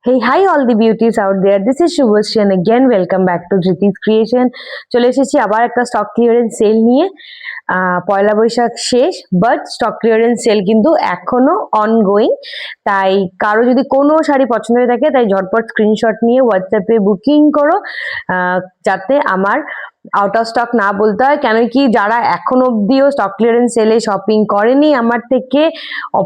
Hey, hi all the beauties out there. This is Shubhashri and again welcome back to Jyothi's Creation. চলে এসেছি আবার একটা stock clearance sale নিয়ে। পয়লা বৈশাখ শেষ, but stock clearance sell কিন্তু এখনো অনগোয়িং। তাই কারো যদি কোনো শাড়ি পছন্দ হয়ে থাকে তাই ঝটপট স্ক্রিনশট নিয়ে হোয়াটসঅ্যাপে বুকিং করো, যাতে আমার আউট অফ স্টক না বলতে হয়। কেন কি যারা এখন অব্দিও স্টক ক্লিয়ারেন্স সেলে শপিং করেনি আমার থেকে,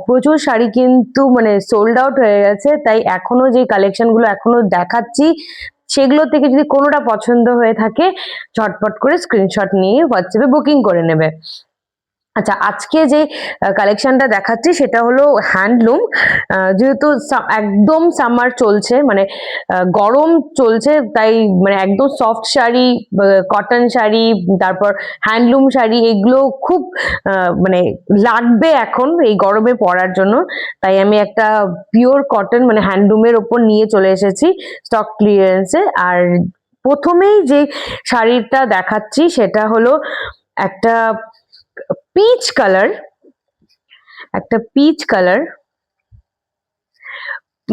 প্রচুর শাড়ি কিন্তু মানে সোল্ড আউট হয়ে গেছে। তাই এখনো যে কালেকশন গুলো এখনো দেখাচ্ছি সেগুলো থেকে যদি কোনোটা পছন্দ হয়ে থাকে ঝটপট করে স্ক্রিনশট নিয়ে হোয়াটসঅ্যাপে বুকিং করে নেবে। আচ্ছা, আজকে যে কালেকশনটা দেখাচ্ছি সেটা হলো হ্যান্ডলুম। যেহেতু একদম সামার চলছে, মানে গরম চলছে, তাই মানে একদম সফট শাড়ি, কটন শাড়ি, তারপর হ্যান্ডলুম শাড়ি, এগুলো খুব মানে লাগবে এখন এই গরমে পরার জন্য। তাই আমি একটা পিওর কটন মানে হ্যান্ডলুমের ওপর নিয়ে চলে এসেছি স্টক ক্লিয়ারেন্সে। আর প্রথমেই যে শাড়িটা দেখাচ্ছি সেটা হলো একটা পিচ কালার,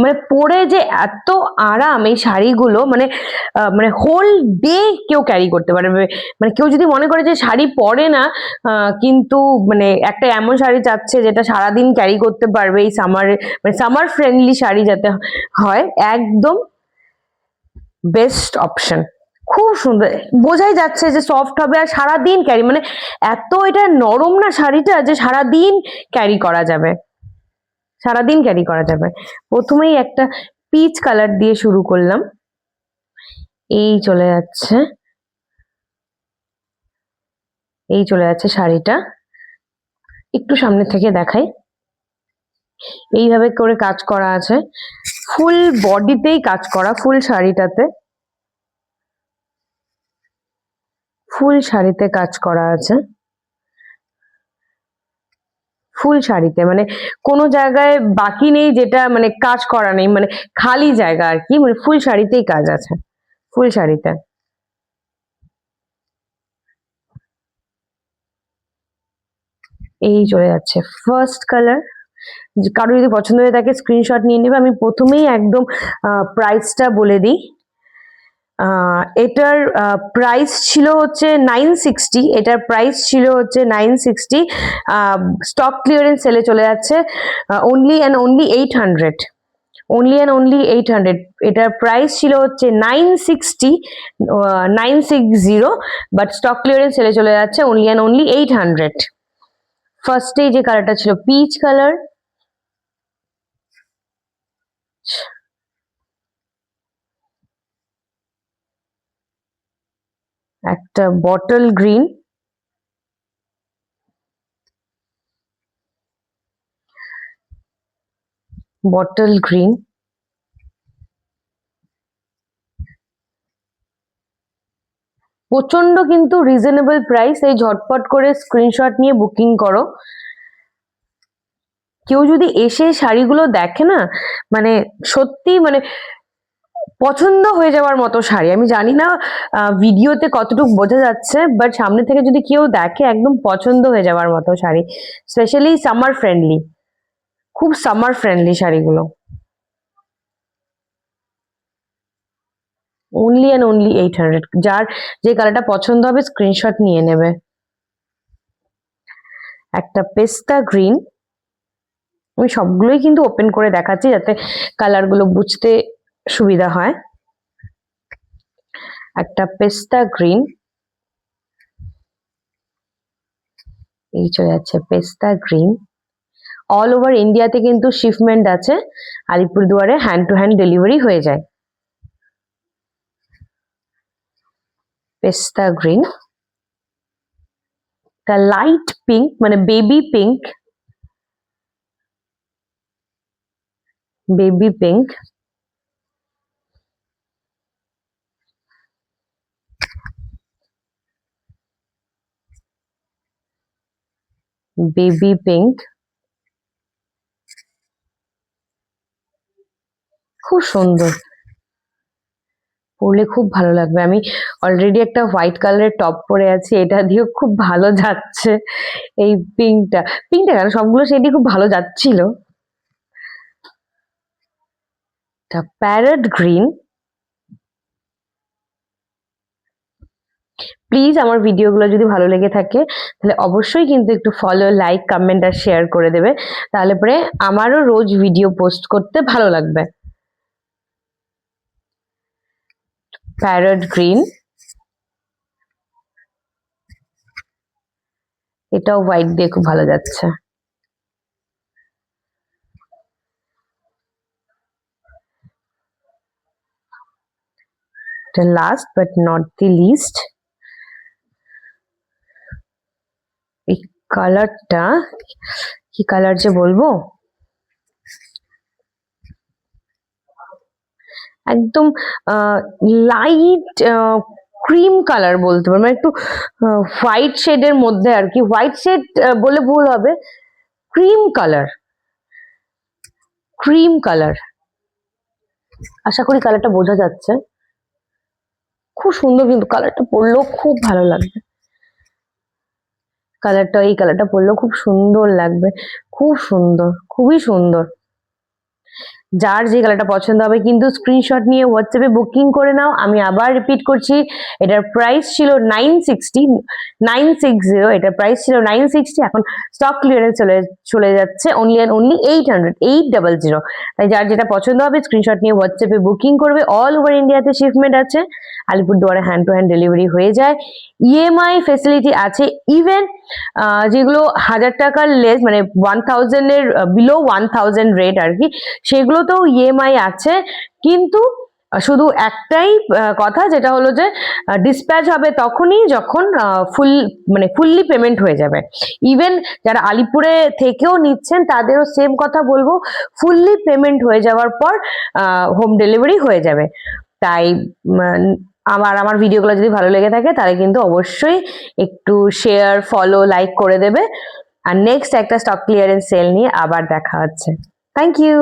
মানে পরে যে এত আরাম এই শাড়িগুলো, মানে মানে হোল ডে কেউ ক্যারি করতে পারবে। মানে কেউ যদি মনে করে যে শাড়ি পরে না, কিন্তু মানে একটা এমন শাড়ি চাচ্ছে যেটা সারাদিন ক্যারি করতে পারবে এই সামারে, মানে সামার ফ্রেন্ডলি শাড়ি যাতে হয়, একদম বেস্ট অপশন। খুব সুন্দর, বোঝাই যাচ্ছে যে সফট হবে আর সারাদিন ক্যারি, মানে এত এটা নরম না শাড়িটা যে সারাদিন ক্যারি করা যাবে, প্রথমেই একটা পিচ কালার দিয়ে শুরু করলাম, এই চলে যাচ্ছে শাড়িটা। একটু সামনে থেকে দেখাই, এইভাবে করে কাজ করা আছে, ফুল বডিতেই কাজ করা, ফুল শাড়িতে কাজ করা আছে, ফুল শাড়িতে মানে কোনো জায়গায় বাকি নেই যেটা মানে কাজ করা নেই, মানে খালি জায়গা আর কি, মানে ফুল শাড়িতেই কাজ আছে, ফুল শাড়িতে। এই চলে যাচ্ছে ফার্স্ট কালার। কারো যদি পছন্দ হয়ে থাকে স্ক্রিনশট নিয়ে নেবে। আমি প্রথমেই একদম প্রাইসটা বলে দিই। এটার প্রাইস ছিল হচ্ছে 960, এটার প্রাইস ছিল হচ্ছে 960। স্টক ক্লিয়ারেন্স সেলে চলে যাচ্ছে অনলি অ্যান্ড অনলি 800, এটার প্রাইস ছিল হচ্ছে 960, বাট স্টক ক্লিয়ারেন্স সেলে চলে যাচ্ছে অনলি অ্যান্ড অনলি 800। ফার্স্টে যে কালারটা ছিল পিচ কালার, একটা বটল গ্রিন, প্রচন্ড কিন্তু রিজনেবল প্রাইস। এই ঝটপট করে স্ক্রিনশট নিয়ে বুকিং করো। কেউ যদি এসে শাড়িগুলো দেখে না, মানে সত্যি মানে পছন্দ হয়ে যাওয়ার মতো শাড়ি। আমি জানি না ভিডিওতে কতটুকু বোঝা যাচ্ছে, বাট সামনে থেকে যদি কেউ দেখে একদম পছন্দ হয়ে যাওয়ার মতো শাড়ি, স্পেশালি সামার ফ্রেন্ডলি, খুব সামার ফ্রেন্ডলি শাড়িগুলো। Only and only 800। যার যে কালারটা পছন্দ হবে স্ক্রিনশট নিয়ে নেবে। একটা পেস্তা গ্রিন, আমি সবগুলোই কিন্তু ওপেন করে দেখাচ্ছি যাতে কালারগুলো বুঝতে সুবিধা হয়। একটা পেস্তা গ্রিন, এই চলে যাচ্ছে পেস্তা গ্রিন। অল ওভার ইন্ডিয়াতে কিন্তু শিপমেন্ট আছে, আলিপুরদুয়ারে হ্যান্ড টু হ্যান্ড ডেলিভারি হয়ে যায়। পেস্তা গ্রিন, একটা লাইট পিঙ্ক মানে baby pink, baby pink, baby pink, খুব সুন্দর, পরলে খুব ভালো লাগবে। আমি অলরেডি একটা হোয়াইট কালারের টপ পরে আছি, এটা দিয়েও খুব ভালো যাচ্ছে। এই পিঙ্কটা কেন সবগুলো শেডই খুব ভালো যাচ্ছিল। Parrot green. প্লিজ আমার ভিডিওগুলো যদি ভালো লেগে থাকে তাহলে অবশ্যই কিন্তু একটু ফলো, লাইক, কমেন্ট আর শেয়ার করে দেবে, তাহলে পরে আমারও রোজ ভিডিও পোস্ট করতে ভালো লাগবে। প্যারট গ্রিন, এটাও হোয়াইট দিয়ে খুব ভালো যাচ্ছে। Last but not the least, এই কালারটা কি কালার যে বলবো, একদম লাইট ক্রিম কালার বলতে পারবো, একটু হোয়াইট শেডের মধ্যে আর কি, হোয়াইট শেড বলে ভুল হবে, ক্রিম কালার, ক্রিম কালার। আশা করি কালারটা বোঝা যাচ্ছে। খুব সুন্দর, কিন্তু কালারটা পরলেও খুব ভালো লাগবে। কালারটা, এই কালারটা পরলেও খুব সুন্দর লাগবে, খুব সুন্দর, খুবই সুন্দর। যার যে কালারটা পছন্দ হবে কিন্তু স্ক্রিনশট নিয়ে হোয়াটসঅ্যাপে বুকিং করে নাও। আমি আবার রিপিট করছি, এটার প্রাইস ছিল 960, এটার প্রাইস ছিল 960, এখন স্টক ক্লিয়ারেন্স চলে যাচ্ছে অনলি অ্যান্ড অনলি 800। তাই যার যেটা পছন্দ হবে স্ক্রিনশট নিয়ে হোয়াটসঅ্যাপে বুকিং করবে। অল ওভার ইন্ডিয়াতে শিপমেন্ট আছে, আলিপুরদুয়ারে হ্যান্ড টু হ্যান্ড ডেলিভারি হয়ে যায়, ইএমআই ফেসিলিটি আছে। ইভেন যেগুলো 1000 টাকার লেস, মানে 1000 এর বিলো 1000 রেট আর কি, সেগুলোতেও ইএমআই আছে। কিন্তু শুধু একটাই কথা, যেটা হলো যে ডিসপ্যাচ হবে তখনই যখন ফুললি পেমেন্ট হয়ে যাবে। ইভেন যারা আলিপুরে থেকেও নিচ্ছেন তাদেরও সেম কথা বলবো, ফুললি পেমেন্ট হয়ে যাওয়ার পর হোম ডেলিভারি হয়ে যাবে। তাই আমার ভিডিওগুলো যদি ভালো লেগে থাকে তাহলে কিন্তু অবশ্যই একটু শেয়ার, ফলো, লাইক করে দেবে। আর নেক্সট একটা স্টক ক্লিয়ারেন্স সেল নিয়ে আবার দেখা হচ্ছে। Thank you.